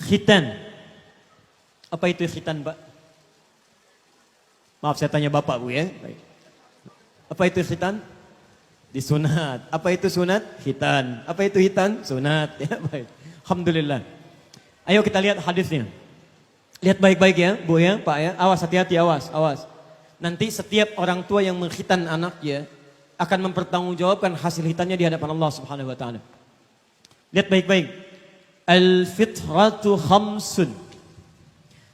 Khitan. Apa itu khitan, Pak? Maaf, saya tanya Bapak, Bu ya. Baik. Apa itu khitan? Disunat. Apa itu sunat? Khitan. Apa itu hitan? Sunat. Ya, baik. Alhamdulillah. Ayo kita lihat hadisnya. Lihat baik-baik ya, Bu ya, Pak ya. Awas, hati-hati, awas, awas. Nanti setiap orang tua yang mengkhitan anaknya akan mempertanggungjawabkan hasil hitannya di hadapan Allah Subhanahu wa taala. Lihat baik-baik. Al-fitratu khamsun.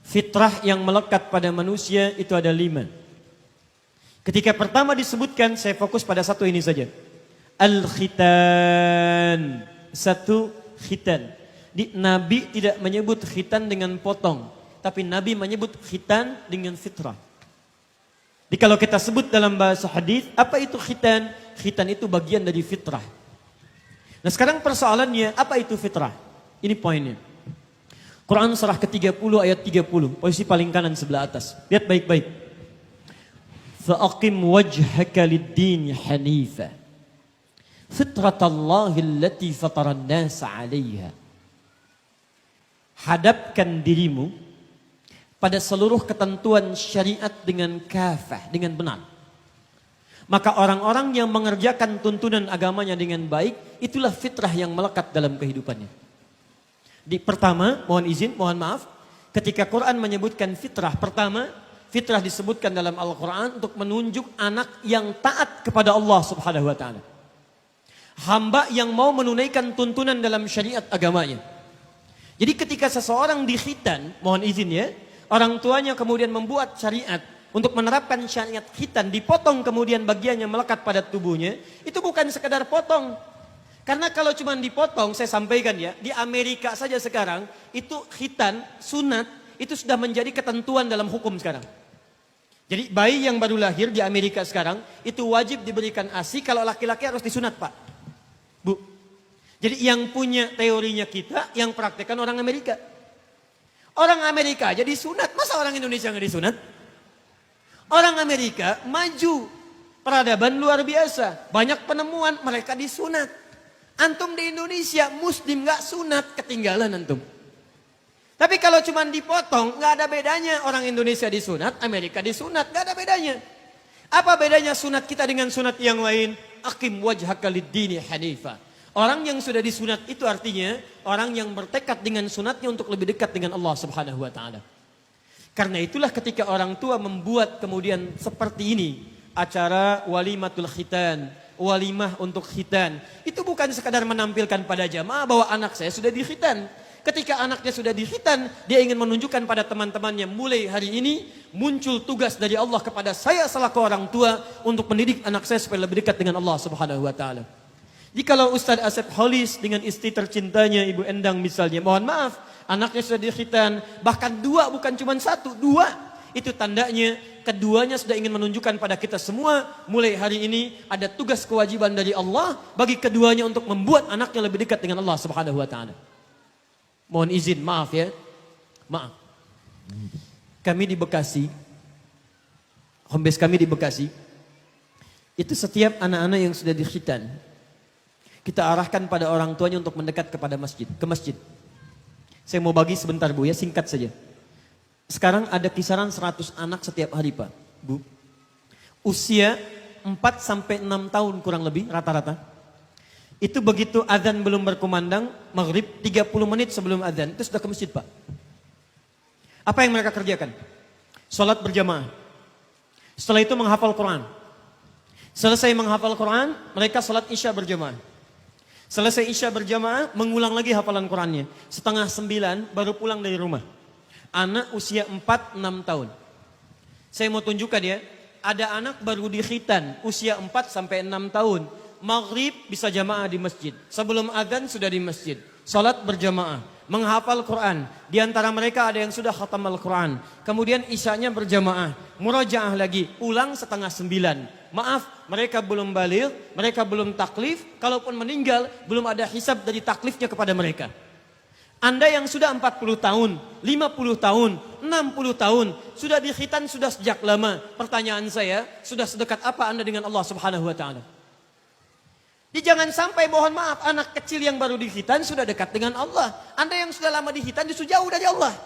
Fitrah yang melekat pada manusia itu ada 5. Ketika pertama disebutkan, saya fokus pada satu ini saja. Al-khitan. Satu, khitan. Nabi tidak menyebut khitan dengan potong. Tapi Nabi menyebut khitan dengan fitrah. Jadi kalau kita sebut dalam bahasa hadis, apa itu khitan? Khitan itu bagian dari fitrah. Nah sekarang persoalannya, apa itu fitrah? Ini poinnya. Quran surah ke-30 ayat 30, posisi paling kanan sebelah atas. Lihat baik-baik. Fa'aqim wajhaka lid-din hanifa. Fitratallahi allati fataran nasa 'alaiha. Hadapkan dirimu pada seluruh ketentuan syariat dengan kafah, dengan benar. Maka orang-orang yang mengerjakan tuntunan agamanya dengan baik, itulah fitrah yang melekat dalam kehidupannya. Pertama, mohon izin, mohon maaf, ketika Quran menyebutkan fitrah, pertama, fitrah disebutkan dalam Al-Quran untuk menunjuk anak yang taat kepada Allah Subhanahu wa taala. Hamba yang mau menunaikan tuntunan dalam syariat agamanya. Jadi ketika seseorang dikhitan, mohon izin ya, orang tuanya kemudian membuat syariat untuk menerapkan syariat khitan, dipotong kemudian bagian yang melekat pada tubuhnya, itu bukan sekedar potong. Karena kalau cuma dipotong, saya sampaikan ya, di Amerika saja sekarang, itu khitan, sunat, itu sudah menjadi ketentuan dalam hukum sekarang. Jadi bayi yang baru lahir di Amerika sekarang, itu wajib diberikan ASI, kalau laki-laki harus disunat Pak. Bu. Jadi yang punya teorinya kita, yang praktekkan orang Amerika. Orang Amerika jadi sunat, masa orang Indonesia nggak disunat? Orang Amerika maju, peradaban luar biasa, banyak penemuan, mereka disunat. Antum di Indonesia Muslim nggak sunat, ketinggalan antum. Tapi kalau cuma dipotong nggak ada bedanya, orang Indonesia disunat, Amerika disunat, nggak ada bedanya. Apa bedanya sunat kita dengan sunat yang lain? Aqim wajhaka lid-dini hanifa. Orang yang sudah disunat itu artinya orang yang bertekad dengan sunatnya untuk lebih dekat dengan Allah Subhanahu wa taala. Karena itulah ketika orang tua membuat kemudian seperti ini, acara walimatul khitan, walimah untuk khitan, itu bukan sekadar menampilkan pada jamaah bahwa anak saya sudah dikhitan. Ketika anaknya sudah dikhitan, dia ingin menunjukkan pada teman-temannya, mulai hari ini muncul tugas dari Allah kepada saya selaku orang tua untuk mendidik anak saya supaya lebih dekat dengan Allah Subhanahu wa taala. Jikalau Ustadz Asep Holis dengan istri tercintanya Ibu Endang misalnya, mohon maaf, anaknya sudah dikhitan, bahkan 2, bukan cuma 1, 2. Itu tandanya keduanya sudah ingin menunjukkan pada kita semua, mulai hari ini ada tugas kewajiban dari Allah bagi keduanya untuk membuat anaknya lebih dekat dengan Allah Subhanahu wa taala. Mohon izin, maaf ya. Maaf. Kami di Bekasi, home base kami di Bekasi, itu setiap anak-anak yang sudah dikhitan, kita arahkan pada orang tuanya untuk mendekat kepada masjid, ke masjid. Saya mau bagi sebentar Bu ya, singkat saja. Sekarang ada kisaran 100 anak setiap hari Pak, Bu. Usia 4 sampai 6 tahun kurang lebih rata-rata. Itu begitu azan belum berkumandang, maghrib 30 menit sebelum azan, itu sudah ke masjid Pak. Apa yang mereka kerjakan? Salat berjamaah. Setelah itu menghafal Quran. Selesai menghafal Quran, mereka salat isya berjamaah. Selesai isya berjamaah, mengulang lagi hafalan Qurannya. 8:30 baru pulang dari rumah. Anak usia 4-6 tahun. Saya mau tunjukkan ya, ada anak baru dikhitan usia 4 sampai 6 tahun. Maghrib bisa jamaah di masjid. Sebelum adzan sudah di masjid. Salat berjamaah, menghafal Quran. Di antara mereka ada yang sudah khatam Al-Quran. Kemudian isyanya berjamaah, murajaah lagi, ulang 8:30. Maaf, mereka belum baligh, mereka belum taklif. Kalaupun meninggal, belum ada hisab dari taklifnya kepada mereka. Anda yang sudah 40 tahun, 50 tahun, 60 tahun, sudah dikhitan sudah sejak lama. Pertanyaan saya, sudah sedekat apa Anda dengan Allah Subhanahu wa taala? Jadi jangan sampai mohon maaf anak kecil yang baru dihitan sudah dekat dengan Allah. Anda yang sudah lama dihitan justru jauh dari Allah.